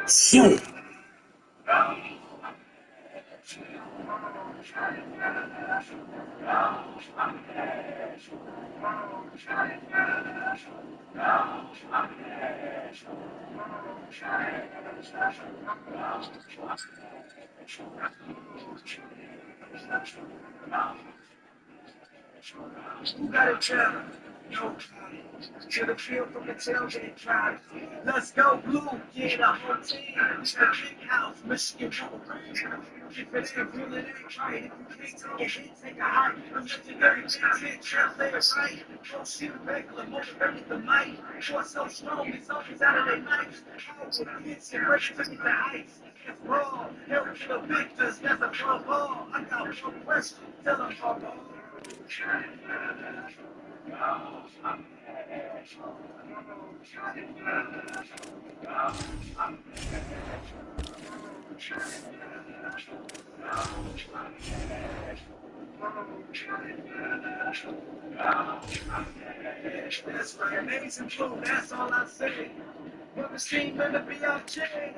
Shoot. Who got a job? No. To the field from the tailgate drive. Let's go blue, get a whole team. The big house, Michigan Wolverines. If it ain't real, it ain't right. If you can't take a hit, take a hike. I'm legendary, big trailblazers, right? Don't shoot regular, motivated the mic. You're so strong, it's always out of their nights. Powerful hits and breaks to the ice. It's raw, help the victors, that's above all. I got one question, tell them all. That's right, amazing blue, that's all I say. What machine gonna be our chain?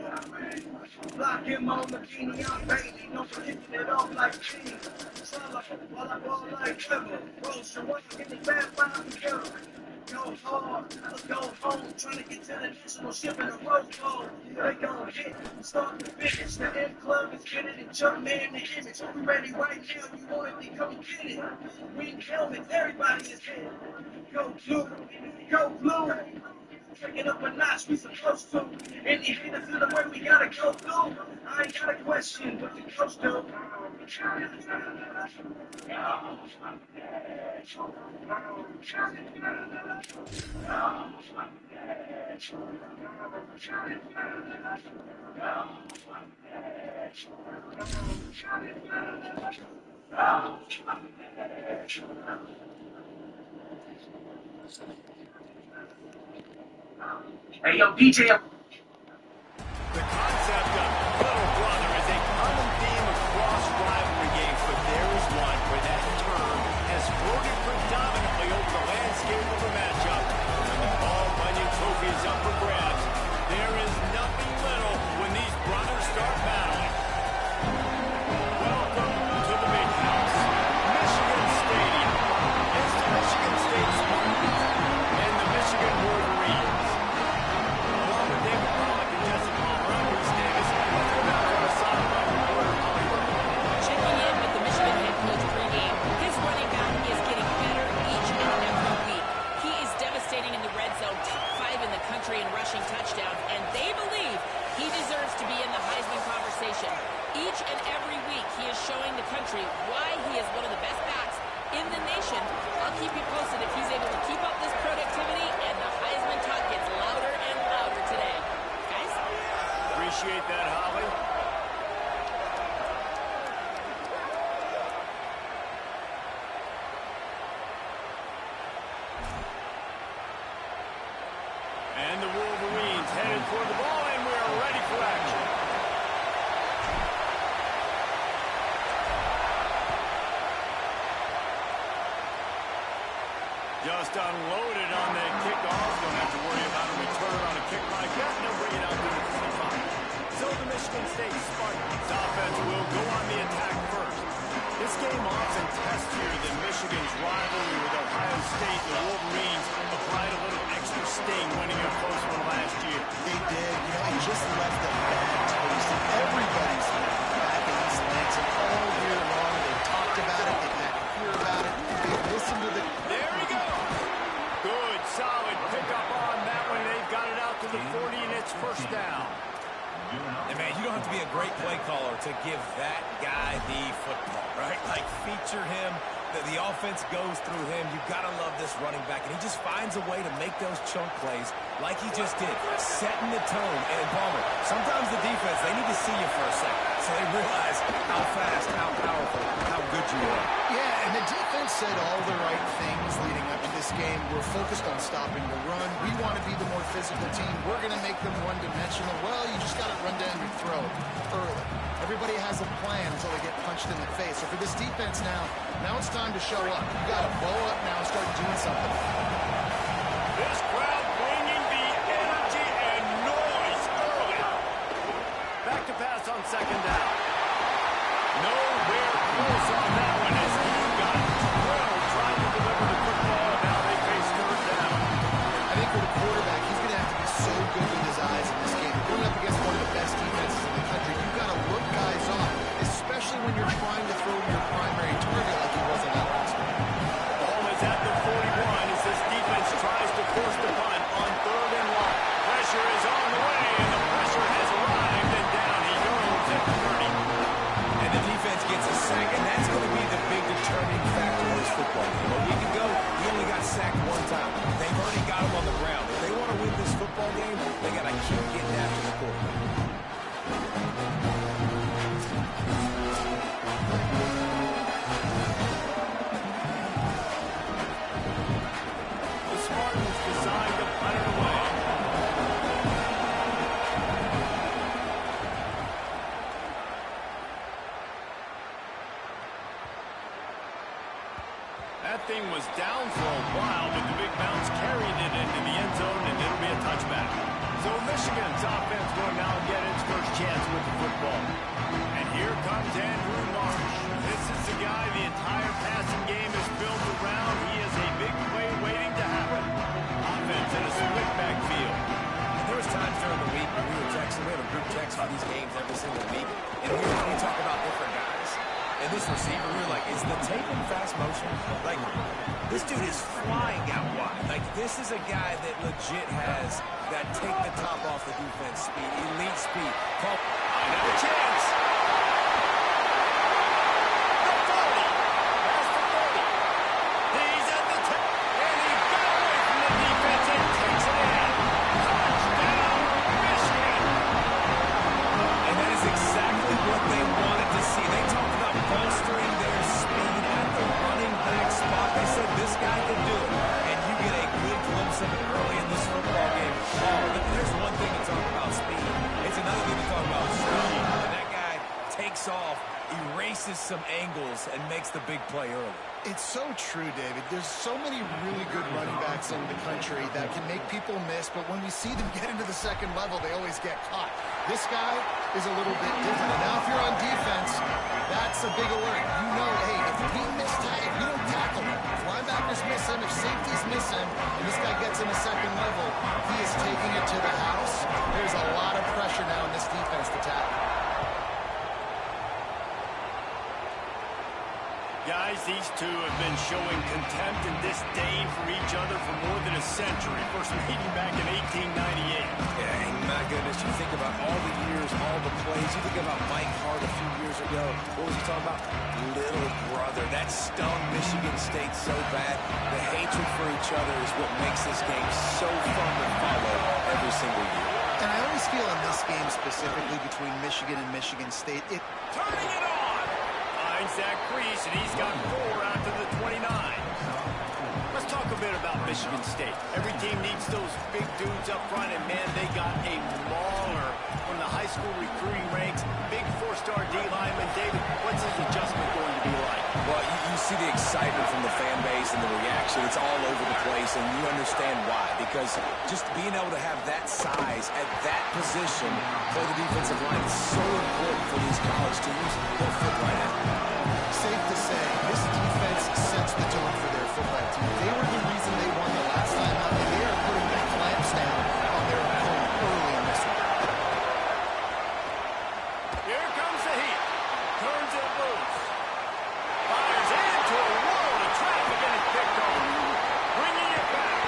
Block him on the bikini, I'm baby. No hitting it off like cheese. Solo, while I ball like Trevor. Roll some work in the bad vibe together. Go hard, let's go home. Trying to get to the national ship in a Rose Bowl. They gon' hit, start to finish. The end club is getting it, jump man the image. We ready right now, you want it, come get it. Wing helmets, everybody is here. Go blue, go blue. Take it up a notch, we supposed to. Any hater feel the way we gotta go through. I ain't got a question, what the coach do? Hey, yo, DJ. The concept of little brother is a common theme across rivalry games, but there is one where that term has floated predominantly over the landscape of a matchup. When the Paul Bunyan Trophy is up for grabs, there is nothing little when these brothers start battling. Welcome to the big house, Michigan Stadium. It's the Michigan State Spartans and the Michigan Wolverines. Checking in with the Michigan head coach pregame, his running back is getting better each and every week. He is devastating in the red zone, top 5 in the country in rushing touchdowns, and they believe he deserves to be in the Heisman conversation. Each and every week, he is showing the country why he is one of the best backs in the nation. I'll keep you posted if he's able to keep up this productivity, and the Heisman talk gets louder and louder today. Guys? Appreciate that, Holly. And the Wolverines headed for the ball, and we're ready for action. Just unloaded on that kickoff. Don't have to worry about a return on a kick like that. They'll bring it out to the 25. So the Michigan State Spartans offense will go on the attack first. This game often tests here that Michigan's rivalry with Ohio State. The Wolverines applied a little extra sting winning a close one last year. They did. You know, it just left a bad taste in everybody's mouth back in East Lansing all year long. They talked about it. They had to hear about it. They listened to the... There we go. Good, solid pickup on that one. They've got it out to the 40, and it's first down. And, man, you don't have to be a great play caller to give that guy the football, right? Like, feature him. The offense goes through him. You've got to love this running back. And he just finds a way to make those chunk plays like he just did, setting the tone. And, Palmer, sometimes the defense, they need to see you for a second so they realize how fast, how powerful, how good you are. Yeah, and the defense said all the right things leading up to this game. We're focused on stopping the run. We want to be the more physical team. We're going to make them one-dimensional. Well, you just got to run down your throat early. Everybody has a plan until they get punched in the face. So for this defense now it's time time to show up. You got to bow up now and start doing something. This crowd bringing the energy and noise early. Back to pass on second down. Nowhere close on that one as he got drilled trying to deliver the football. Now they face third down. I think for the quarterback, he's going to have to be so good with his eyes in this game. Going up against one of the best defenses in the country, you've got to look guys off, especially when you're trying to throw your primary target like he was on that last one. Ball is at the 41 as this defense tries to force the punt on third and long. Pressure is on the way, and the pressure has arrived, and down he goes at 30. And the defense gets a sack, and that's going to be the big determining factor in this football game. A week ago, he only got sacked one time. They've already got him on the ground. If they want to win this football game, they got to keep getting after the quarterback. The Spartans decide to punt it away. That thing was down for a while, but the big bounce carried it into the end zone, and it'll be a touchback. So Michigan's offense will now get its first chance with the football. And here comes Andrew Marsh. This is the guy the entire passing game is built around. He is a big play waiting to happen. Offense in a split backfield. And there was times during the week when we were texting. We have a group text for these games every single week. And we talk about different guys. And this receiver, we were like, is the tape in fast motion? Like, this dude is flying out wide. Like, this is a guy that legit has that take the top off the defense speed, elite speed. Call Another chance. The 40. That's the 40. He's at the 10. And he got away from the defense and takes it in. Touchdown, Michigan. And that is exactly what they wanted to see. They talked about bolstering their speed at the running back spot. They said this guy can do it. And you get a good glimpse of it early in this football game. Oh, there's one thing to talk about speed. It's another thing to talk about speed. And that guy takes off, erases some angles, and makes the big play early. It's so true, David. There's so many really good running backs in the country that can make people miss, but when we see them get into the second level, they always get caught. This guy is a little bit different. And now if you're on defense, that's a big alert. You know, hey, if we miss tag, you don't tackle him. If linebackers miss him, if safeties miss him, and this guy gets in the second level, he is taking it to the house. There's a lot of pressure now in this defense to tackle. Guys, these two have been showing contempt and disdain for each other for more than a century. First meeting back in 1898. Yeah, my goodness, you think about all the years, all the plays. You think about Mike Hart a few years ago. What was he talking about? Little brother. That stung Michigan State so bad. The hatred for each other is what makes this game so fun to follow every single year. And I always feel in this game specifically between Michigan and Michigan State, Turning it on! Finds that crease, and he's got 4 out to the 29. Let's talk a bit about Michigan State. Every team needs those big dudes up front, and man, they got a mauler from the high school recruiting ranks. Big 4-star D lineman. David, what's his adjustment going to be like? Well, you see the excitement from the fan base and the reaction. It's all over the place, and you understand why. Because just being able to have that size at that position for the defensive line is so important for these college teams. They'll fit right in. safe to say, this defense sets the tone for their football team. They were the reason they won the last time out, and they are putting the clamps down on their opponent early in this one. Here comes the heat. Turns it loose. Fires into a world of traffic, and it's picked off. Bringing it back.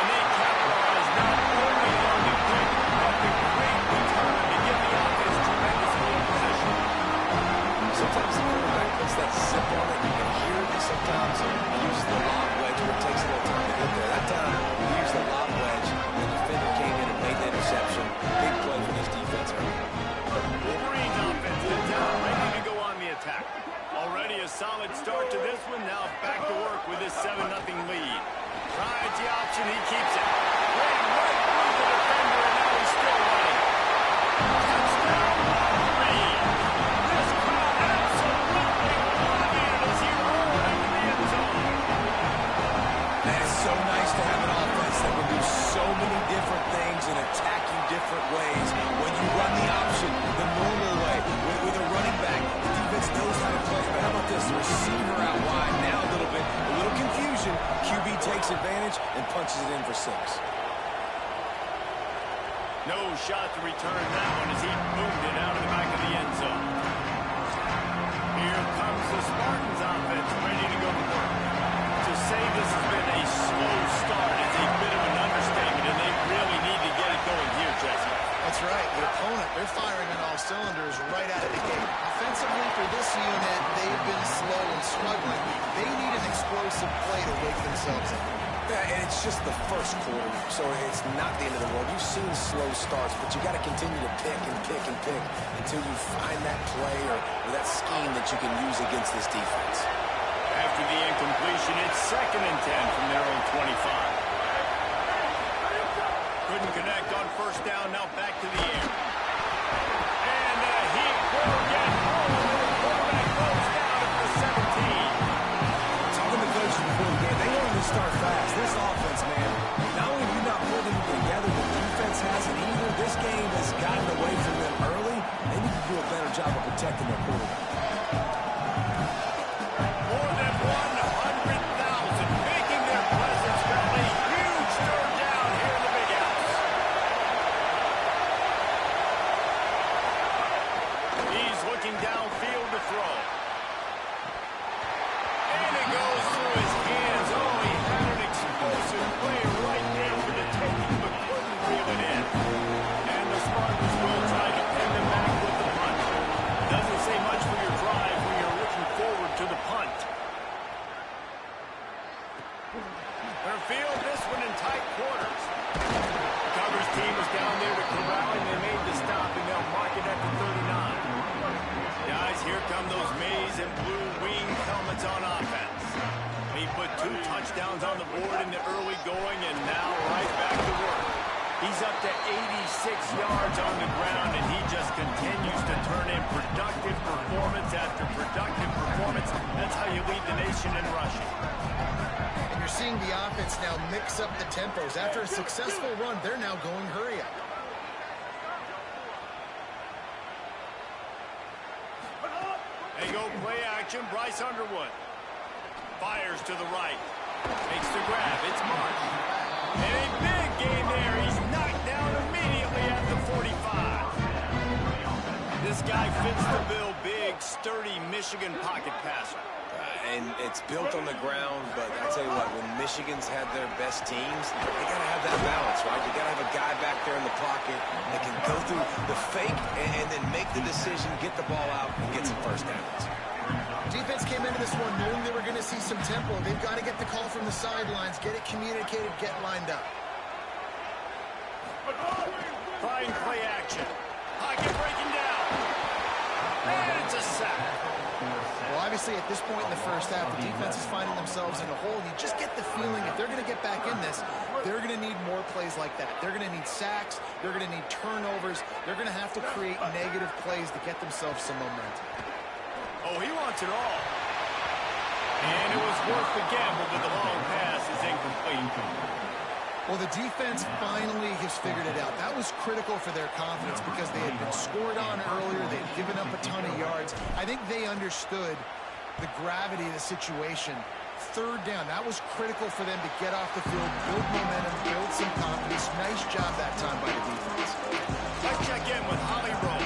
And they capitalize not only on the quick, but the great return to give the offense tremendous field position. Sometimes the quarterback puts that zip on it. You can hear it. Sometimes he uses the long wedge, but it takes a little time to get there. That time, he used the punches it in for 6. No shot to return that one as he moved it out of the back of the end zone. Here comes the Spartans offense ready to go to work. To say this has been a slow start is a bit of an understatement, and they really need to get it going here, Jesse. That's right. The opponent, they're firing on all cylinders right out of the gate. Offensively for this unit, they've been slow and struggling. They need an explosive play to wake themselves up. Yeah, and it's just the first quarter, so it's not the end of the world. You've seen slow starts, but you got to continue to pick and pick and pick until you find that play or that scheme that you can use against this defense. After the incompletion, it's 2nd and 10 from their own 25. Couldn't connect on first down, now back to the air. And he will get home. The quarterback goes down at the 17. Talking to coach before the game, they wanted to start fast. This offense, man, not only have you not put them together, the defense hasn't either. This game has gotten away from them early. They need to do a better job of protecting their quarterback. More than 100,000 making their presence felt. A huge third down here in the big house. He's looking downfield to throw. And it goes through his hands. Oh, he had an explosive play right there for the taking, but couldn't reel it in. And the Spartans will try to pin them back with the punt. Doesn't say much for your drive when you're looking forward to the punt. Their field, this one in tight quarters. The coverage team is down there to corral him. They made the stop, and they'll mark it at the 39. Guys, here come those maize and blue winged helmets on offense. He put 2 touchdowns on the board in the early going, and now right back to work. He's up to 86 yards on the ground, and he just continues to turn in productive performance after productive performance. That's how you lead the nation in rushing. And you're seeing the offense now mix up the tempos. After a successful run, they're now going hurry up. They go play action. Bryce Underwood fires to the right. Makes the grab. It's Mark. And a big gain there. He's knocked down immediately at the 45. This guy fits the bill. Big, sturdy Michigan pocket passer. And it's built on the ground, but I tell you what, when Michigan's had their best teams, they got to have that balance, right? You got to have a guy back there in the pocket that can go through the fake and then make the decision, get the ball out, and get some first downs. Defense came into this one knowing they were going to see some tempo. They've got to get the call from the sidelines, get it communicated, get lined up. Fine play action. Pocket breaking down. And it's a sack. Well, obviously, at this point in the first half, the defense is finding themselves in a hole. You just get the feeling if they're going to get back in this, they're going to need more plays like that. They're going to need sacks. They're going to need turnovers. They're going to have to create negative plays to get themselves some momentum. Oh, he wants it all. And it was worth the gamble, but the long pass is incomplete. Well, the defense finally has figured it out. That was critical for their confidence because they had been scored on earlier. They'd given up a ton of yards. I think they understood the gravity of the situation. Third down, that was critical for them to get off the field, build momentum, build some confidence. Nice job that time by the defense. Let's check in with Holly Rowe.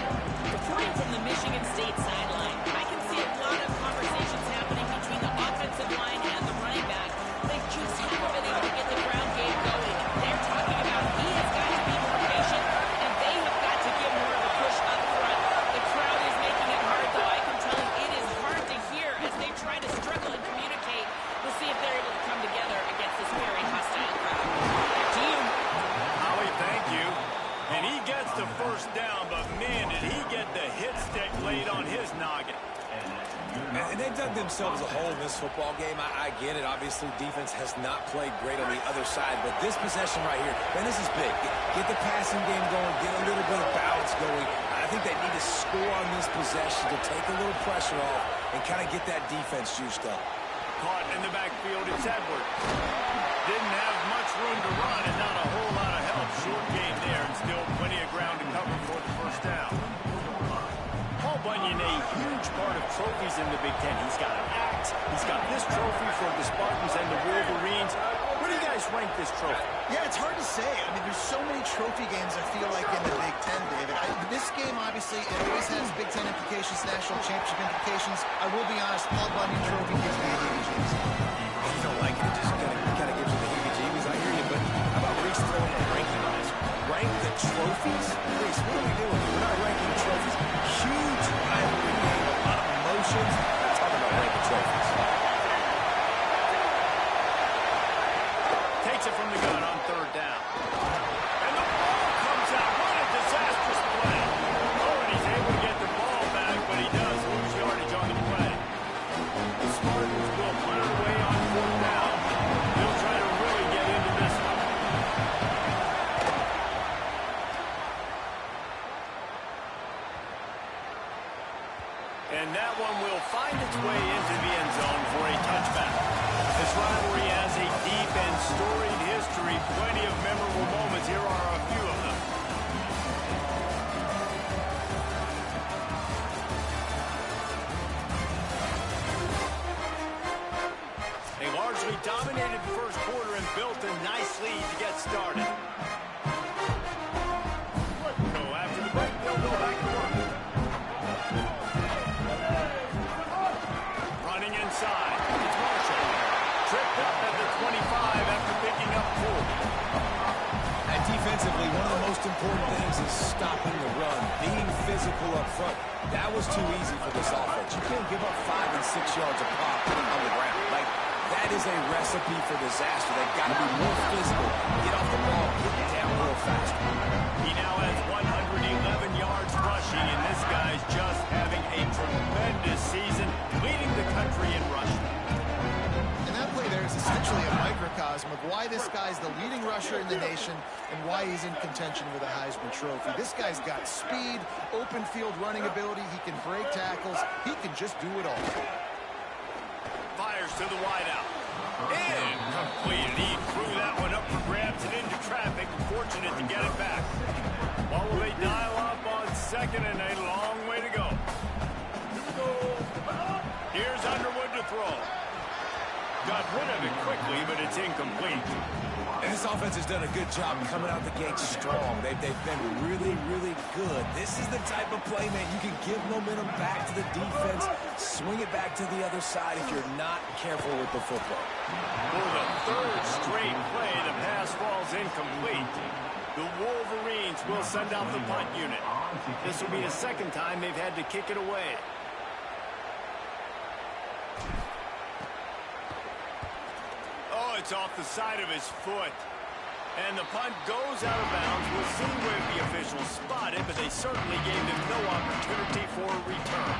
Reporting from the Michigan State sideline, I can see a lot of conversations happening between the offensive line and the running back. They just haven't been able to get the ground game going. They're talking about he has got to be more patient, and they have got to give more of a push up front. The crowd is making it hard, though. I can tell you it is hard to hear as they try to struggle and communicate. We'll see if they're able to come together against this very hostile crowd. Back to you. Holly, thank you. And he gets the first down, but man, did he get the hit stick laid on his noggin. And they've dug themselves a hole in this football game. I get it. Obviously, defense has not played great on the other side, but this possession right here, man, this is big. Get the passing game going, get a little bit of balance going. I think they need to score on this possession to take a little pressure off and kind of get that defense juiced up. Caught in the backfield, it's Edwards. Didn't have much room to run and not a whole lot of help. Short game there and still plenty of ground to cover for the first down. Bunyan, a huge part of trophies in the Big Ten. He's got an axe. He's got this trophy for the Spartans and the Wolverines. What do you guys guys rank this trophy? Yeah, it's hard to say. I mean, there's so many trophy games, I feel like, in the Big Ten, David. This game, obviously, it always has Big Ten implications, national championship implications. I will be honest, Paul Bunyan trophy gives me the heebie-jeebies. You don't like it, it just kind of gives you the heebie-jeebies. I hear you, but how about Reese throwing a ranking on this? Rank the trophies? Reese, what are we doing? We're not ranking trophies. Huge rivalry game, a lot of emotions. We're talking about ranking trophies. Takes it from the gun on third down. And the ball comes out. What a disastrous play. Oh, and he's able to get the ball back, but he does lose yardage on the play. The Spartans will punt it away on fourth down. They'll try to really get into this one. And that one will find its way into the end zone for a touchback. This rivalry has a deep and storied history. Plenty of memorable moments. Here are a few of them. They largely dominated the first quarter and built a nice lead to get started. So after the break, they'll go back to work. Running inside. It's Marshall. Tripped up at the 25 after picking up 4. And defensively, one of the most important things is stopping the run, being physical up front. That was too easy for this offense. You can't give up 5 and 6 yards a pop on the ground. Like, that is a recipe for disaster. They've got to be more physical, get off the ball, get it down real fast. He now has 111 yards rushing, and this guy's just having a tremendous season, leading the country in rushing. And that play there is essentially a microcosm of why this guy's the leading rusher in the nation and why he's in contention with a Heisman Trophy. This guy's got speed, open field running ability. He can break tackles. He can just do it all. Fires to the wideout. Incomplete. He threw that one up for grabs and into traffic. Fortunate to get it back. What will they dial up on second and a long way to go? Here's Underwood to throw. Got rid of it quickly, but it's incomplete. And this offense has done a good job coming out the gate strong. They've been really, really good. This is the type of play, man, you can give momentum back to the defense, swing it back to the other side if you're not careful with the football. For the third straight play, the pass falls incomplete. The Wolverines will send out the punt unit. This will be the second time they've had to kick it away. Oh, it's off the side of his foot. And the punt goes out of bounds. We'll see where the officials spot it, but they certainly gave him no opportunity for a return.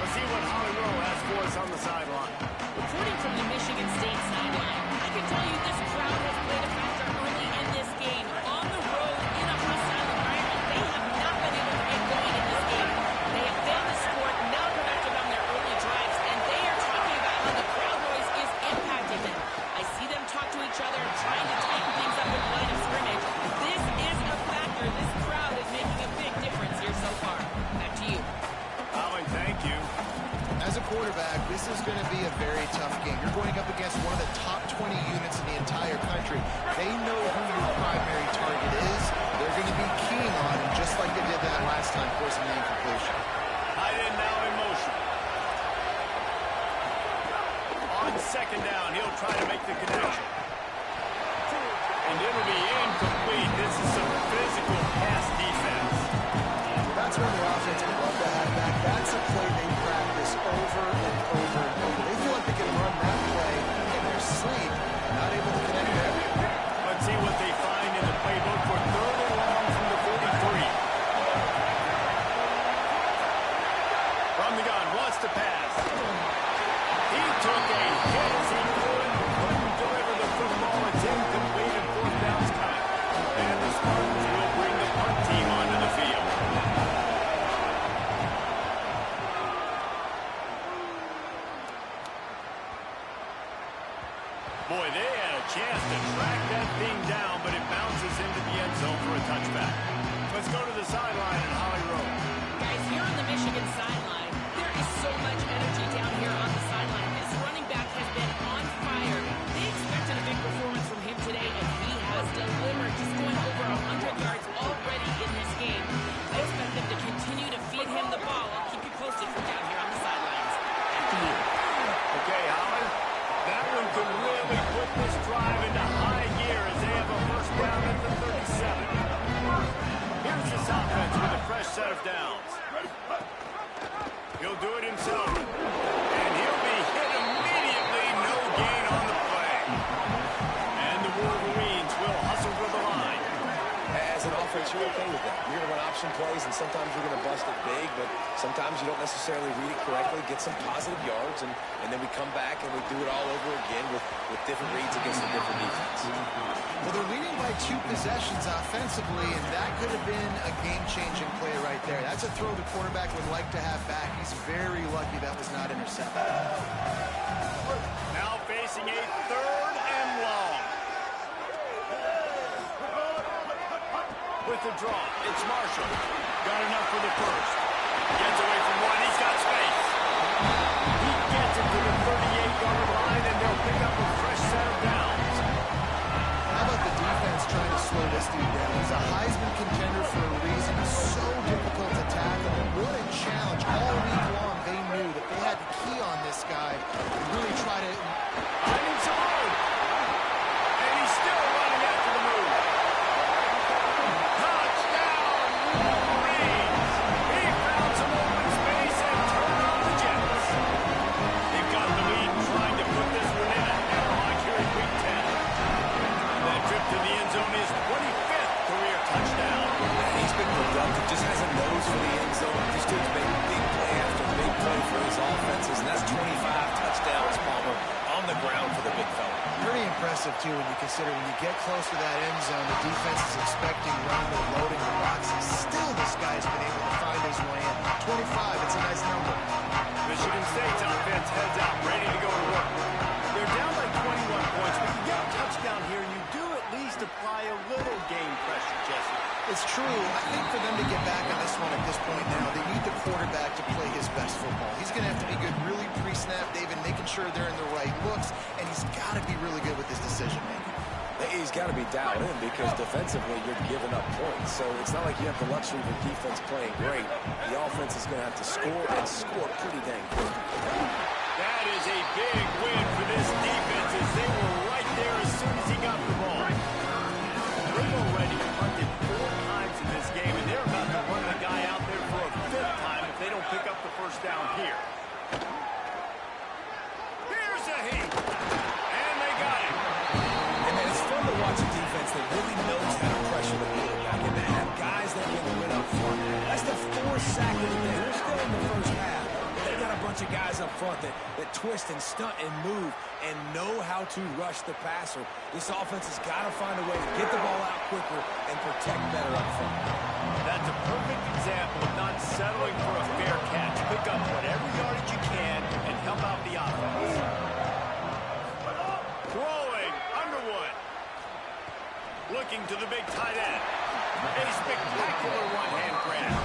Let's see what Holly Rowe has for us on the sideline. Reporting from the Michigan State sideline, I can tell you this crowd has played a factor early in this game. On the road, in a hostile environment, they have not been able to get going in this game. They have failed to score, not productive on their early drives, and they are talking about how the crowd noise is impacting them. I see them talk to each other, trying to tighten things up in line of scrimmage. This is a factor. This crowd is making a big difference here so far. Back to you. Alan, thank you. As a quarterback, this is going to be a very tough game. You're going up against one of the top 20 units in the entire country. They know who your primary target is. They're going to be keen on him, just like they did that last time, forcing the incompletion. Tight end now in motion. On second down, he'll try to make the connection. And it'll be incomplete. This is some physical pass defense. That's when the offense would love to have that. That's a play they practice over and over and over. They feel like they can run that play in their sleep, not able to connect there. Let's see what they find in the playbook for third and long an offense, you're okay with that. You're going to run option plays, and sometimes you're going to bust it big, but sometimes you don't necessarily read it correctly, get some positive yards, and then we come back and we do it all over again with different reads against a different defense. Well, they're leading by 2 possessions offensively, and that could have been a game-changing play right there. That's a throw the quarterback would like to have back. He's very lucky that was not intercepted. Now facing a 3rd and long. With the draw, it's Marshall. Got enough for the first. Gets away from one. He's got space. He gets it to the 38-yard line, and they'll pick up a fresh set of downs. How about the defense trying to slow this dude down? He's a Heisman contender for a reason. He's so difficult to tackle. And what a challenge. All week long, they knew that they had to key on this guy and really try to... I need some room. And he's still running after the move. Touchdown, Wolverines. He found some open space and turned on the Jets. They've got the lead trying to put this one in at Anaheim here in Week 10. That trip to the end zone is 25th career touchdown. He's been productive, just has a nose for the end zone. This dude's made big play after big play for his offenses, and that's 25 touchdowns, Palmer, on the ground for the big fella. Pretty impressive, too, when you consider when you get close to that end zone, the defense is expecting running or loading the boxes. Still, this guy's been able to find his way in. 25, it's a nice number. Michigan State's offense heads out, ready to go to work. They're down by 21 points, but you get a touchdown here, you do at least apply a little game pressure, Jesse. It's true. I think for them to get back on this one at this point now, they need the quarterback to play his best football. He's going to have to be good really pre-snap, David, making sure they're in the right looks, and he's got to be really good with his decision-making. He's got to be dialed in because defensively you're giving up points. So it's not like you have the luxury of the defense playing great. The offense is going to have to score and score pretty dang quick. That is a big win for this defense as they were right there as soon as he got the ball. They've already punted 4 times in this game, and they're about to run the guy out there for a 5th time if they don't pick up the first down here. Here's a heat. And they got him. And man, it's fun to watch a defense that really knows how to pressure the quarterback and to have guys that can win up front. That's the 4th sack of the day. They're still in the first half. They got a bunch of guys up front that twist and stunt and move and know how to rush the passer. This offense has got to find a way to get the ball out quicker and protect better up front. That's a perfect example of not settling for a fair catch. Pick up whatever yardage you can and help out the offense. Throwing, Underwood. Looking to the big tight end. A spectacular one-hand grab.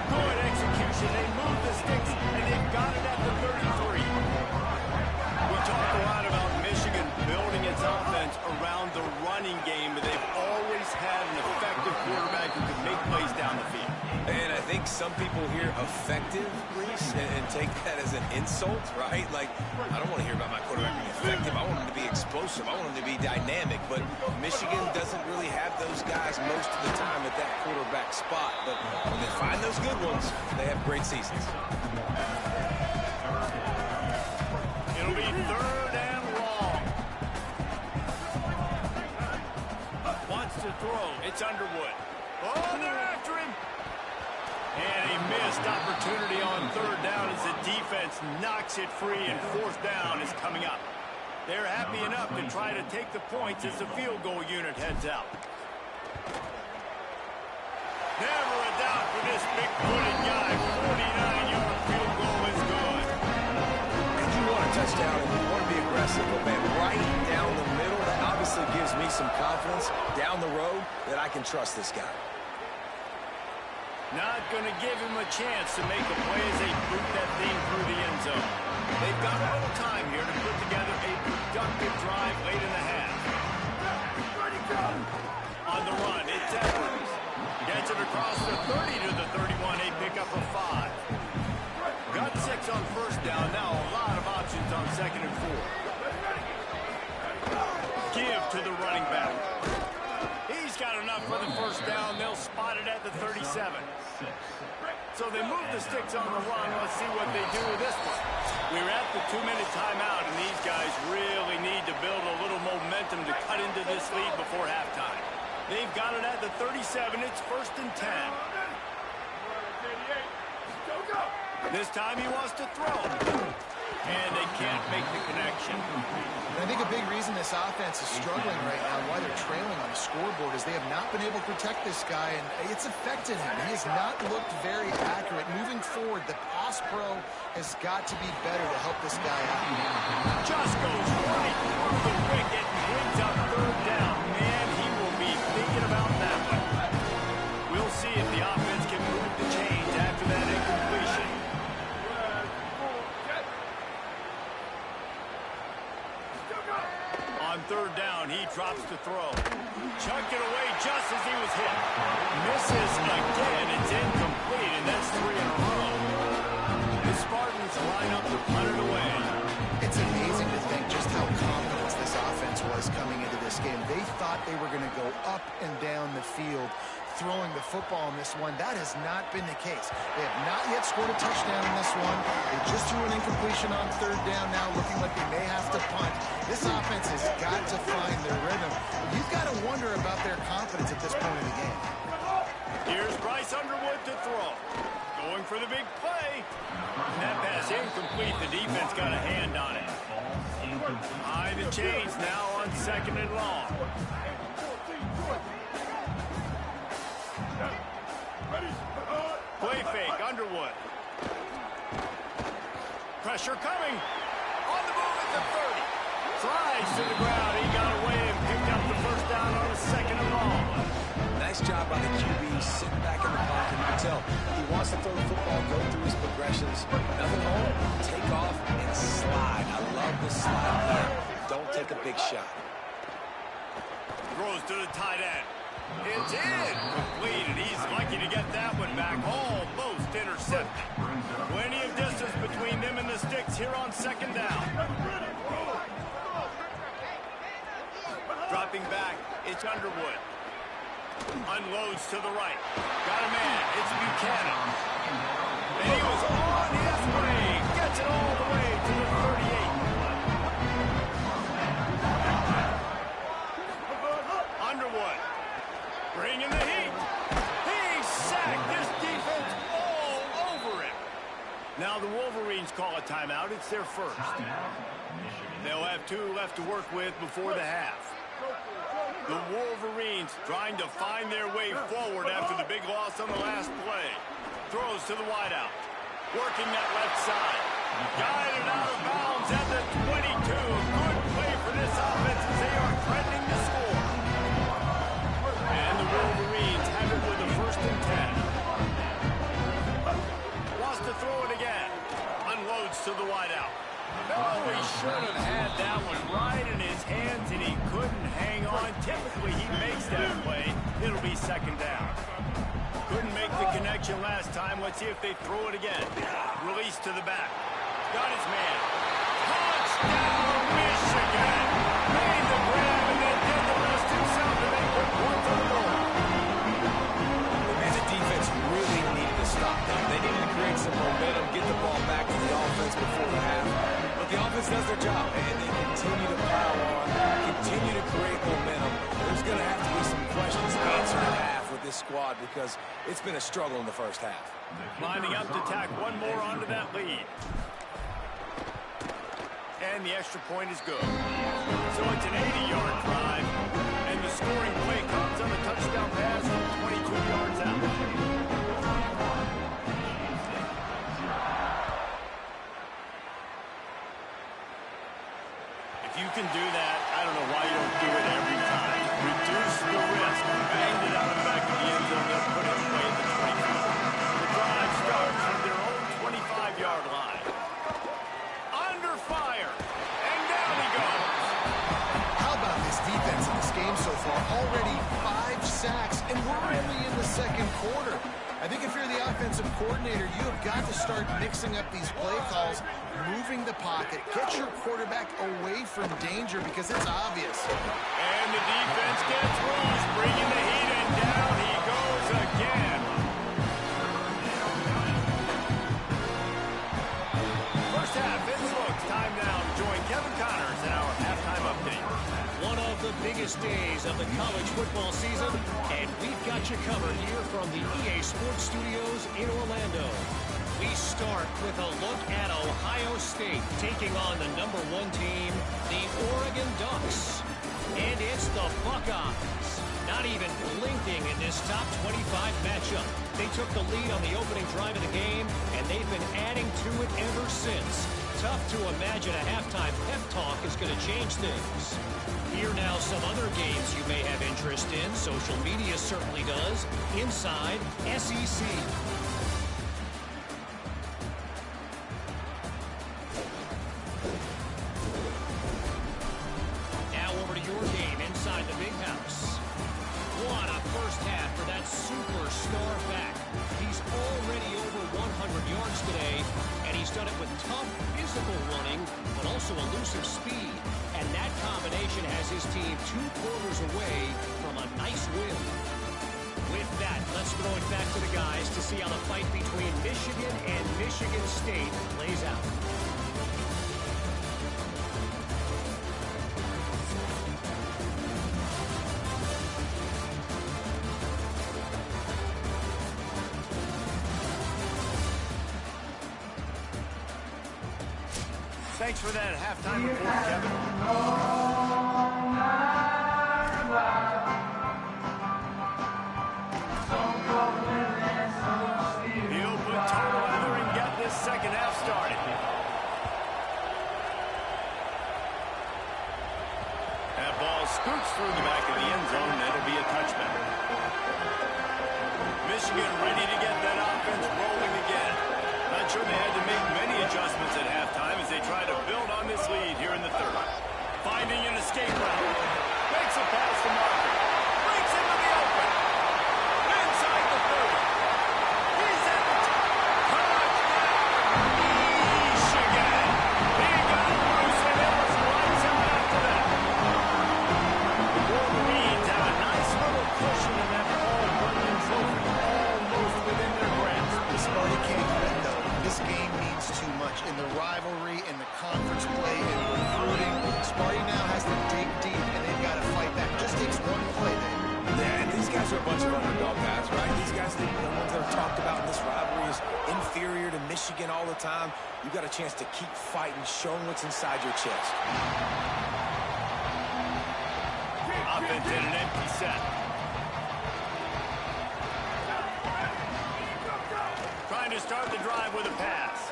Good execution. They move the sticks, and they've got it at the 33. We talked a lot about Michigan building its offense around the running game, but they've always had an effective quarterback who can make plays down the field. And I think some people hear effective, Reese, and take that as an insult, right? Like, I don't want to hear about my quarterback being effective. I want him to be explosive. I want him to be dynamic. But Michigan doesn't really have those guys most of the time at that quarterback spot. But when they find those good ones, they have great seasons. It'll be 3rd and long. Wants to throw. It's Underwood. Oh, they're after him. And a missed opportunity on 3rd down as the defense knocks it free, and 4th down is coming up. They're happy enough to try to take the points as the field goal unit heads out. Never a doubt for this big-footed guy. 49-yard field goal is good. And you want a touchdown and you want to be aggressive, but man, right down the middle, that obviously gives me some confidence down the road that I can trust this guy. Not going to give him a chance to make a play as they boot that thing through the end zone. They've got a little time here to put together a productive drive late in the half. On the run, it's Edwards. Gets it across the 30 to the 31, a pickup of 5. Got 6 on 1st down, now a lot of options on 2nd and 4. Give to the running back. He's got enough for the 1st down. They'll spot it at the 37. So they move the sticks on the run. Let's see what they do with this one. We're at the 2-minute timeout, and these guys really need to build a little momentum to cut into this lead before halftime. They've got it at the 37. It's 1st and 10. This time he wants to throw. And they can't make the connection. I think a big reason this offense is struggling right now, why they're trailing on the scoreboard, is they have not been able to protect this guy, and it's affected him. He has not looked very accurate. Moving forward, the pass pro has got to be better to help this guy out. Just goes right through the wicket and brings up 3rd down. Man, he will be thinking about that one. We'll see if the offense can move the chains after that incompletion. On 3rd down, he drops to throw. Chucked it away just as he was hit. Misses again. It's incomplete, and that's 3 in a row. The Spartans line up to punt it away. It's amazing to think just how confident this offense was coming into this game. They thought they were going to go up and down the field throwing the football in this one. That has not been the case. They have not yet scored a touchdown in this one. They just threw an incompletion on 3rd down now, looking like they may have to punt. This offense has got to find their rhythm. You've got to wonder about their confidence at this point in the game. Here's Bryce Underwood to throw. Going for the big play. That pass incomplete. The defense got a hand on it. High the chains now on 2nd and long. Play fake, Underwood. Pressure coming. On the move at the 30. Flies to the ground. He got away and picked up the 1st down on a 2nd and long. Nice job by the QB, sitting back in the pocket. You can tell he wants to throw the football, go through his progressions. Nothing wrong. Take off and slide. I love the slide here. Don't take a big shot. Throws to the tight end. It's in. Complete, and he's lucky to get that one back. Almost intercepted. Plenty of distance between them and the sticks here on 2nd down. Dropping back, it's Underwood. Unloads to the right. Got a man. It's Buchanan. And he was on his way. Gets it all the way to the 38. Underwood. Bringing the heat. He sacked this defense all over him. Now the Wolverines call a timeout. It's their 1st. They'll have 2 left to work with before the half. The Wolverines trying to find their way forward after the big loss on the last play. Throws to the wideout. Working that left side. Guided out of bounds at the 22. Good play for this offense as they are threatening to score. And the Wolverines have it with a 1st and 10. Wants to throw it again. Unloads to the wideout. Oh, he should have had that one right in his hands, and he couldn't hang on. Typically, he makes that play. It'll be 2nd down. Couldn't make the connection last time. Let's see if they throw it again. Release to the back. Got his man. Touchdown, Michigan! Made the grab and then did the rest himself to make good points on the board. Man, the defense really needed to stop them. They needed to create some momentum, get the ball back to the offense before the half. But the offense does their job, and they continue to pile on, continue to create momentum. There's going to have to be some questions answered in half with this squad because it's been a struggle in the 1st half. Lining up to tack one more onto that lead. And the extra point is good. So it's an 80-yard drive, and the scoring play comes on a touchdown pass from 22 yards out. If you can do that, I don't know why you don't do it every time. Reduce the risk. Banged it out of the back of the end zone. They'll put it away at the 25. The drive starts from their own 25-yard line. Under fire. And down he goes. How about this defense in this game so far? Already 5 sacks, and we're only in the 2nd quarter. I think if you're the offensive coordinator, you have got to start mixing up these play calls, moving the pocket, get your quarterback away from danger because it's obvious. And the defense gets loose, bringing the heat, and down he goes again. First half, it's looks. Time now to join Kevin Connors in our halftime update. One of the biggest days of the college football season got you covered here from the EA Sports Studios in Orlando. We start with a look at Ohio State taking on the #1 team, the Oregon Ducks. And it's the Buckeyes. Not even blinking in this top 25 matchup. They took the lead on the opening drive of the game, and they've been adding to it ever since. Tough to imagine a halftime pep talk is going to change things. Here now some other games you may have interest in. Social media certainly does. Inside SEC. Now over to your game inside the big house. What a first half for that superstar back. He's already over 100 yards today, and he's done it with tough physical running, but also elusive speed. And that combination has his team 2 quarters away from a nice win. With that, let's throw it back to the guys to see how the fight between Michigan and Michigan State plays out. Thanks for that halftime report, Kevin. He'll put total leather and get this second half started. That ball scoots through the back of the end zone. That'll be a touchback. Michigan ready to get that offense rolling again. Not sure they had to make many adjustments at halftime as they try to build on this lead here in the third. Finding an escape route. Makes a pass to Marker. Breaks into the open. Inside the 30. He's at the top. Touchdown! Michigan! He got loose and it was lights out after that. The Wolverines have a nice little cushion in that Bunyan trophy. Almost within their grasp. The Sparty can't quit, though. This game means too much in the rivalry, in the conference play, in recruiting. Sparty now has to dig deep, and they've got to fight back. Just takes one play, Dave. Yeah, and these guys are a bunch of underdog guys, right? These guys, the ones that are talked about in this rivalry is inferior to Michigan all the time. You got a chance to keep fighting, showing what's inside your chest. Offense in an empty set. Trying to start the drive with a pass.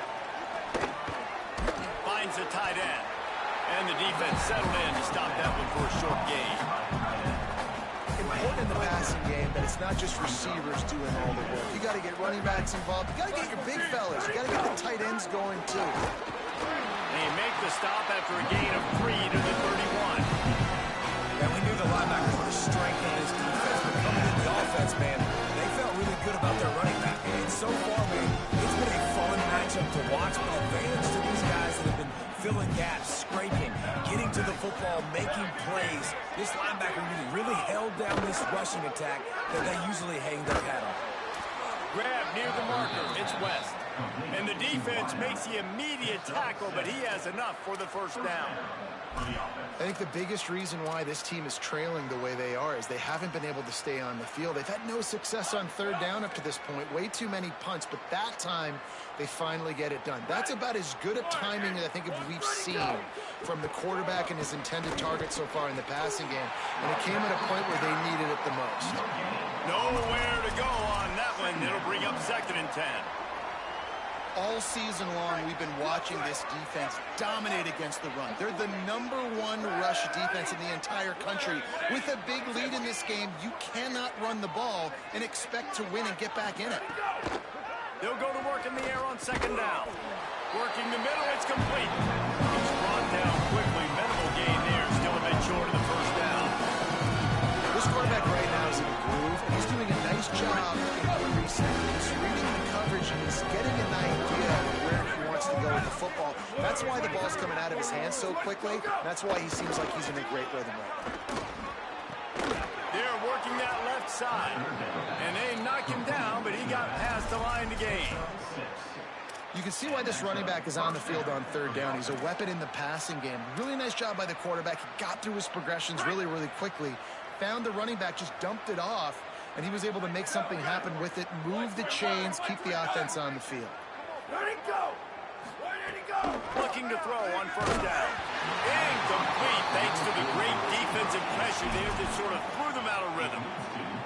Finds the tight end. And the defense settled in to stop that one for a short gain. Important in the passing game that it's not just receivers doing all the work. You got to get running backs involved. You got to get your big fellas. You got to get the tight ends going, too. They make the stop after a gain of 3 to the 31. And we knew the linebackers were the strength of this defense, but coming into the offense, man, they felt really good about their running back. And so far, man, it's been a fun matchup to watch, but advantage to these guys that have been filling gaps, scraping, getting to the football, making plays. This linebacker really held down this rushing attack that they usually hang their hat on. Grab near the marker. It's West. And the defense makes the immediate tackle, but he has enough for the first down. I think the biggest reason why this team is trailing the way they are is they haven't been able to stay on the field. They've had no success on third down up to this point. Way too many punts, but that time they finally get it done. That's about as good a timing as I think we've seen from the quarterback and his intended target so far in the passing game. And it came at a point where they needed it the most. Nowhere to go on that one. It'll bring up 2nd and 10. All season long, we've been watching this defense dominate against the run. They're the #1 rush defense in the entire country. With a big lead in this game, you cannot run the ball and expect to win and get back in it. They'll go to work in the air on 2nd down. Working the middle, it's complete. He's brought down quickly. Minimal gain there. Still a bit short of the first down. This quarterback right now is in a groove, and he's doing a nice job increasing. He's reading the coverage, and he's getting an idea of where he wants to go with the football. That's why the ball's coming out of his hands so quickly. That's why he seems like he's in a great rhythm right now. They're working that left side. And they knock him down, but he got past the line to gain. You can see why this running back is on the field on third down. He's a weapon in the passing game. Really nice job by the quarterback. He got through his progressions really, really quickly. Found the running back, just dumped it off. and he was able to make something happen with it, move the chains, keep the offense on the field. Where did it go? Where did it go? Looking to throw on first down. Incomplete thanks to the great defensive pressure there that sort of threw them out of rhythm.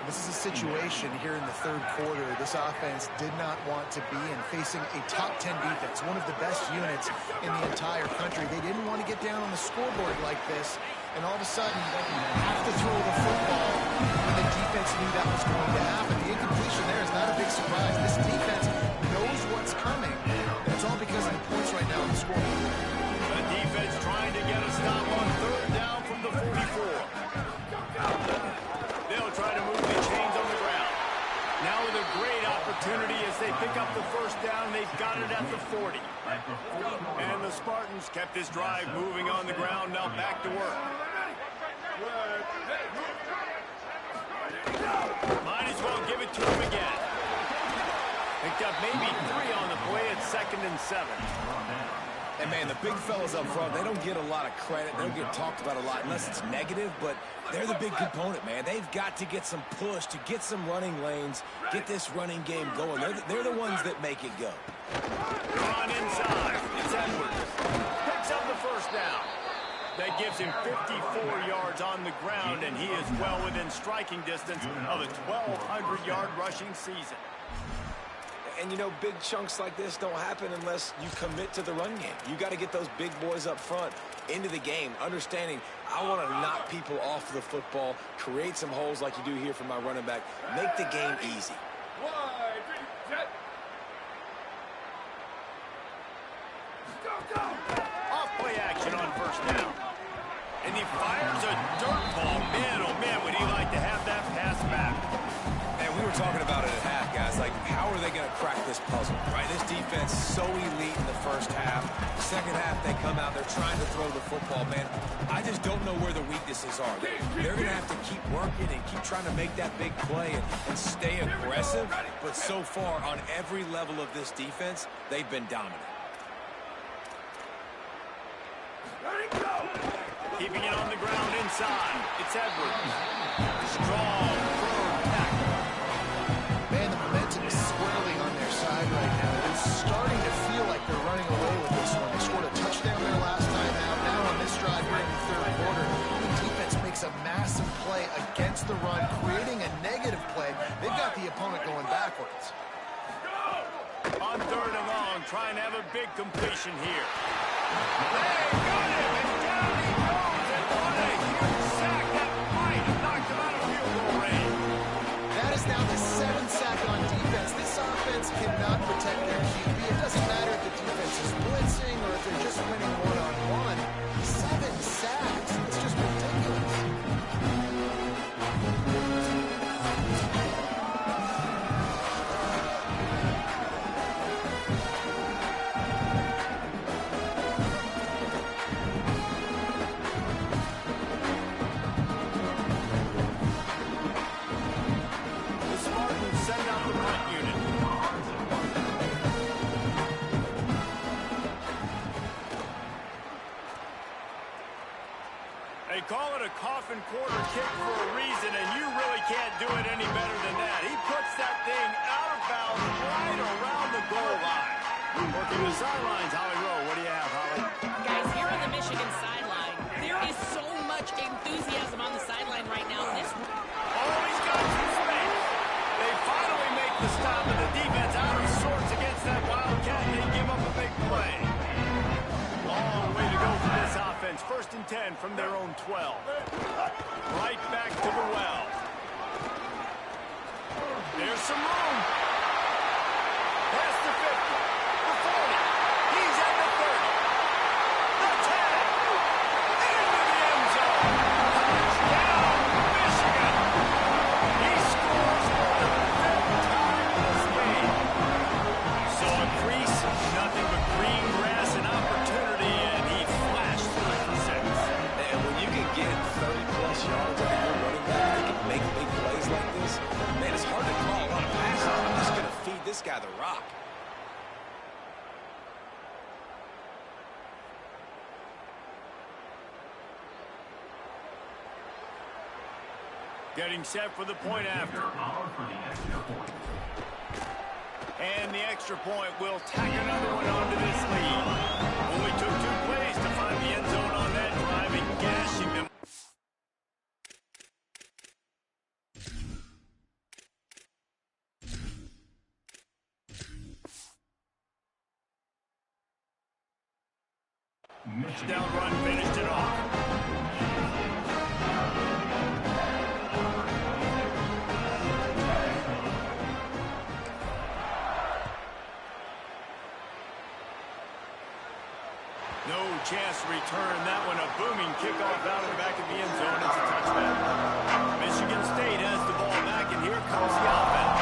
This is a situation here in the third quarter this offense did not want to be in, facing a top 10 defense, one of the best units in the entire country. They didn't want to get down on the scoreboard like this, and all of a sudden have to throw the football when the defense knew that was going to happen. The incompletion there is not a big surprise. This defense knows what's coming, and it's all because of the points right now on the scoreboard. The defense trying to get a stop on third down from the 44. They'll try to move the chains on the ground. Now with a great opportunity as they pick up the first down, they've got it at the 40. And the Spartans kept this drive moving on the ground, now back to work. Might as well give it to him again. Picked up maybe 3 on the play at 2nd and 7. And, man, the big fellas up front, they don't get a lot of credit. They don't get talked about a lot unless it's negative, but they're the big component, man. They've got to get some push, to get some running lanes, get this running game going. They're the ones that make it go. On inside, it's Edwards. Picks up the first down. That gives him 54 yards on the ground, and he is well within striking distance of a 1,200-yard rushing season. And, you know, big chunks like this don't happen unless you commit to the run game. You got to get those big boys up front into the game, understanding I want to knock people off the football, create some holes like you do here for my running back, make the game easy. Off play action on first down. And he fires a dirt ball. Man, oh man, would he like to have that pass back. And we were talking about it at half, guys. Like, how are they going to crack this puzzle, right? This defense so elite in the first half. Second half, they come out, they're trying to throw the football, man. I just don't know where the weaknesses are. They're going to have to keep working and keep trying to make that big play and stay aggressive. But so far, on every level of this defense, they've been dominant. Keeping it on the ground inside. It's Edwards. Strong, firm tackle. Man, the momentum is squarely on their side right now. It's starting to feel like they're running away with this one. They scored a touchdown there last time out. Now on this drive here in the third quarter, the defense makes a massive play against the run, creating a negative play. They've got the opponent going backwards. On third and long, trying to have a big completion here. They got him, and down he goes, and what a huge sack that might have knocked him out of field goal range. That is now the 7th sack on defense. This offense cannot protect their QB. It doesn't matter if the defense is blitzing or if they're just winning one-on-one. 7 sacks. It's just ridiculous. They call it a coffin quarter kick for a reason, and you really can't do it any better than that. He puts that thing out of bounds right around the goal line. Working the sidelines, Holly Rowe. What do you have, Holly? Guys, here on the Michigan sideline, there is so much enthusiasm on the sideline right now. This Always got some space. They finally make the stop, and the defense out of sorts against that Wildcat, and they give up a big play. Long way to go for this offense. 1st and 10 from their own 12. Right back to the well. There's some room. Past the 50. The 40. He's at the 30. The 10. Into the end zone. Touchdown, Michigan. He scores for the 5th time in this game. So a crease, nothing but green grass and opportunity, and he flashed 3 for 6. And when you can get 30-plus yards out of your running back that can make big plays like this, man, it's hard to call a lot of passes. I'm just going to feed this guy the rock. Getting set for the point after. And the extra point will tack another one onto this lead. Only took 2 plays to find the end zone on that drive and gashing them. Down run finished it off. No chance to return that one. A booming kickoff out of the back of the end zone. It's a touchback. Michigan State has the ball back, and here comes the offense.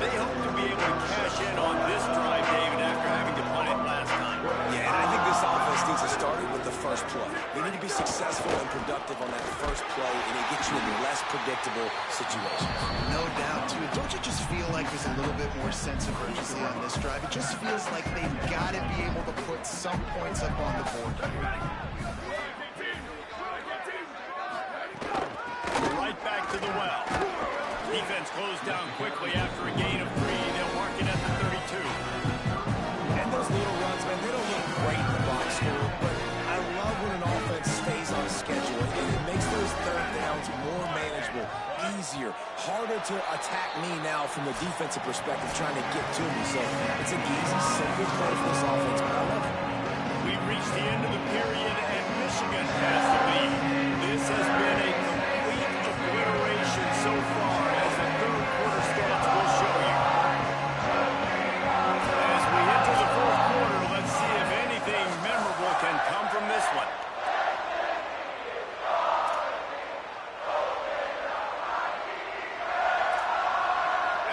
They hope to be able to cash in on this drive, David, after having to punt it last time. Yeah, and I think this offense needs to start it with the first play. They need to be successful and productive on that first play, and it gets you in less predictable situations. No doubt, too. Don't you just feel like there's a little bit more sense of urgency on this drive? It just feels like they've got to be able to put some points up on the board. Right back to the well. Defense closed down quickly after a gain of 3. They'll mark it at the 32. And those little runs, man, they don't look great in the box score, but I love when an offense stays on schedule, and it makes those third downs more manageable, easier, harder to attack me now from the defensive perspective trying to get to me. So it's an easy, simple play for this offense, but I love it. We've reached the end of the period, and Michigan has the lead. This has been a complete obliteration so far, as the third quarter stats will show you. As we enter the fourth quarter, let's see if anything memorable can come from this one.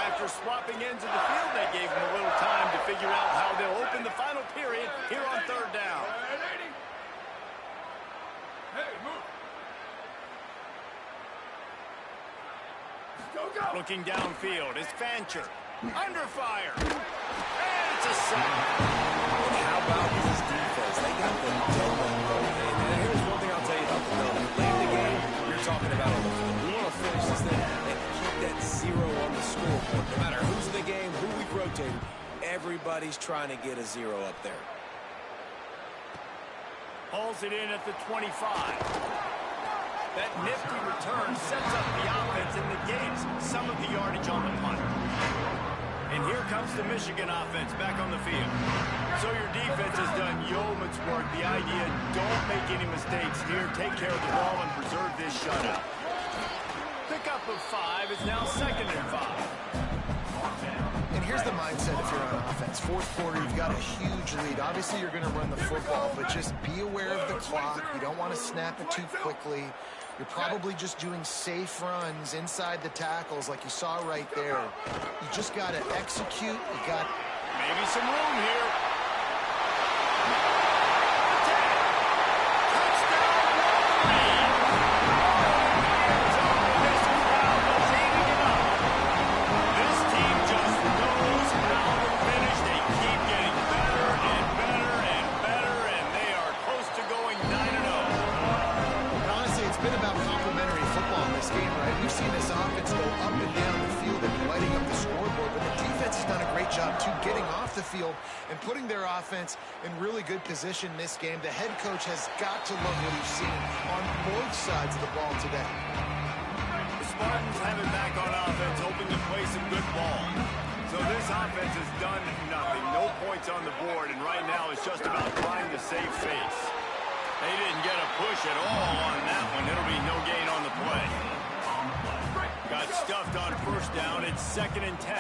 After swapping ends of the field, they gave them a little time to figure out how they'll open the final period here on third down. Looking downfield is Fancher. Under fire. And it's a sack. And how about this defense? They got the double. And here's one thing I'll tell you about the double. Late in the game, you're talking about on the field. We want to finish this thing and keep that 0 on the scoreboard. No matter who's in the game, who we've rotated, everybody's trying to get a 0 up there. Hauls it in at the 25. That nifty return sets up the offense and negates some of the yardage on the punt. And here comes the Michigan offense back on the field. So your defense has done yeoman's work. The idea, don't make any mistakes here. Take care of the ball and preserve this shutout. Pickup of 5 is now 2nd and 5. And here's the mindset if you're on offense. Fourth quarter, you've got a huge lead. Obviously, you're going to run the football, but just be aware of the clock. You don't want to snap it too quickly. You're probably just doing safe runs inside the tackles like you saw right there. You just got to execute. You got maybe some room here. field and putting their offense in really good position this game. The head coach has got to love what he's seen on both sides of the ball today. The Spartans have it back on offense, hoping to play some good ball. So this offense has done nothing. No points on the board, and right now it's just about trying to save face. They didn't get a push at all on that one. It'll be no gain on the play. Got stuffed on first down. It's 2nd and 10.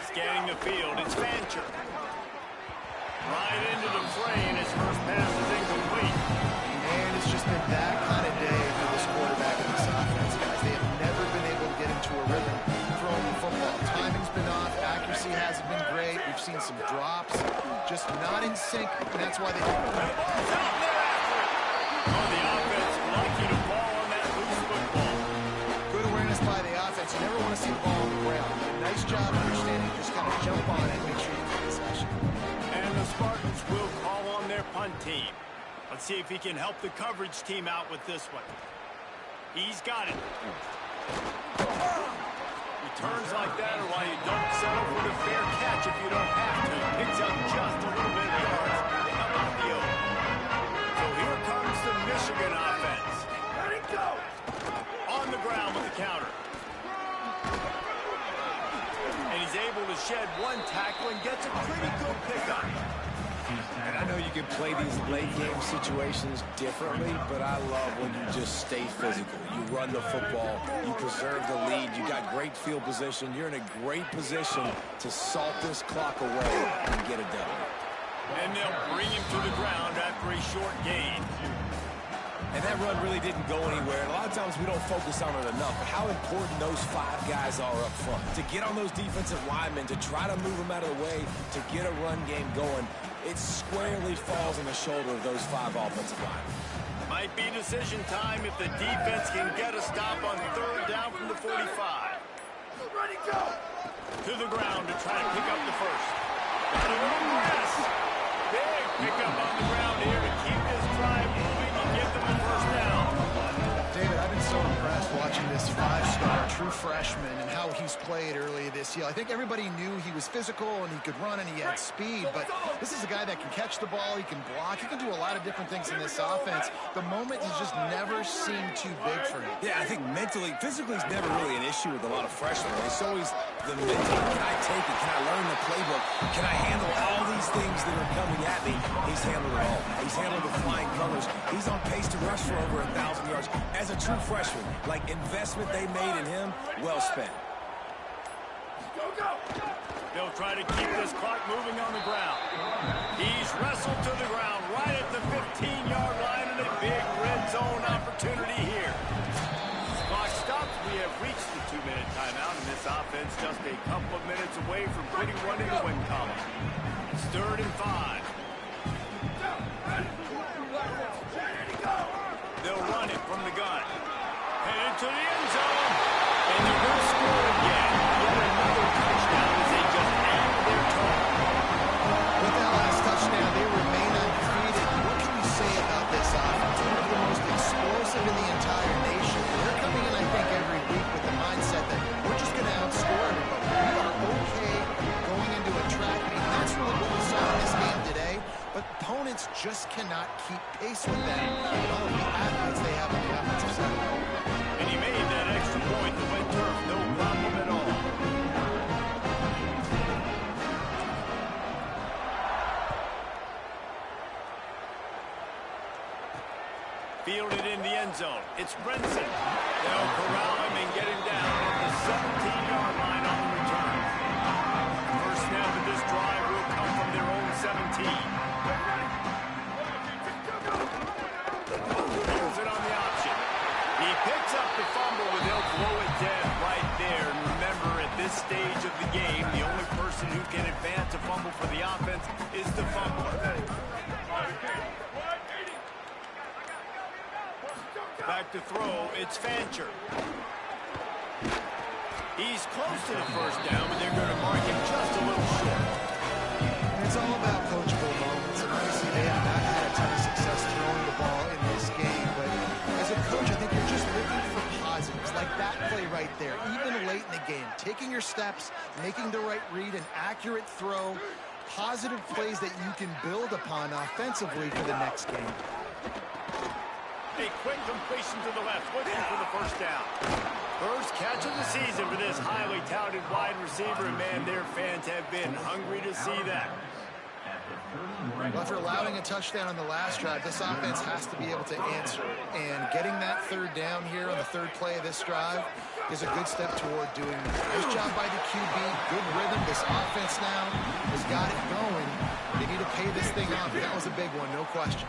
Scanning the field, it's Fancher. Right into the fray, and his first pass is incomplete. And it's just been that kind of day for this quarterback and this offense, guys. They have never been able to get into a rhythm throwing the football. Timing's been off, accuracy hasn't been great. We've seen some drops, just not in sync, and that's why they don't. The ball's out there after it. Oh, the offense lucky to fall on that loose football. Good awareness by the offense. You never want to see the ball on the ground. Nice job understanding. Just kind of jump on it and make sure you take possession. And the Spartans will call on their punt team. Let's see if he can help the coverage team out with this one. He's got it. Returns like that are why you don't settle for the fair catch if you don't have to. Picks up just a little bit of yards. How about the O? So here comes the Michigan offense. Let it go! On the ground with the counter. And he's able to shed one tackle and gets a pretty good pickup. And I know you can play these late game situations differently, but I love when you just stay physical. You run the football, you preserve the lead, you got great field position, you're in a great position to salt this clock away and get it done. And they'll bring him to the ground after a short gain. And that run really didn't go anywhere. And a lot of times we don't focus on it enough, but how important those 5 guys are up front. To get on those defensive linemen, to try to move them out of the way, to get a run game going, it squarely falls on the shoulder of those 5 offensive linemen. Might be decision time if the defense can get a stop on 3rd down from the 45. Ready, go! To the ground to try to pick up the first. Got a little press. Big pickup on the ground here to keep this drive moving and give them the first down. David, I've been so impressed watching this 5-star true freshman and how he's played early this year. I think everybody knew he was physical and he could run and he had speed, but this is a guy that can catch the ball, he can block, he can do a lot of different things in this offense. The moment has just never seemed too big for him. Yeah, I think mentally, physically is never really an issue with a lot of freshmen. It's always the mental. Can I take it? Can I learn the playbook? Can I handle all these things that are coming at me? He's handled it all. He's handled the flying colors. He's on pace to rush for over 1,000 yards. As a true freshman, like investment they made in him, well spent. Go, go! They'll try to keep this clock moving on the ground. He's wrestled to the ground right at the 15-yard line and a big red zone opportunity here. Clock stops. We have reached the 2-minute timeout, and this offense just a couple of minutes away from putting one in the win column. It's 3rd and 5. They'll run it from the gun. Headed to the end zone. And they're going to score again. Yet another touchdown as they just add their total. With that last touchdown, they remain undefeated. What can you say about this offense? One of the most explosive in the entire nation. They're coming in, I think, every week with the mindset that we're just going to outscore everybody. We are okay going into a track meet. That's really what we saw in this game today. But opponents just cannot keep pace with them and all of the athletes they have on the offensive side. And he made that extra point. The wet turf, no problem at all. Fielded in the end zone. It's Brinson. They'll corral him and get him down at the 17-yard line on the return. First snap of this drive will come from their own 17. Holds it on the option. He picks up the fumble, and they'll blow it dead right there. And remember, at this stage of the game, the only person who can advance a fumble for the offense is the fumbler. Back to throw, it's Fancher. He's close to the first down, but they're going to mark him just a little short. It's all about coachable moments, and obviously they have not had a ton of success throwing the ball in this game, but as a coach, I think you're just looking for positives, like that play right there, even late in the game, taking your steps, making the right read, an accurate throw, positive plays that you can build upon offensively for the next game. A quick completion to the left, looking for the first down. First catch of the season for this highly touted wide receiver, and man, their fans have been hungry to see that. Well, after allowing a touchdown on the last drive, this offense has to be able to answer. And getting that 3rd down here on the 3rd play of this drive is a good step toward doing that. Nice job by the QB, good rhythm. This offense now has got it going. They need to pay this thing off. That was a big one, no question.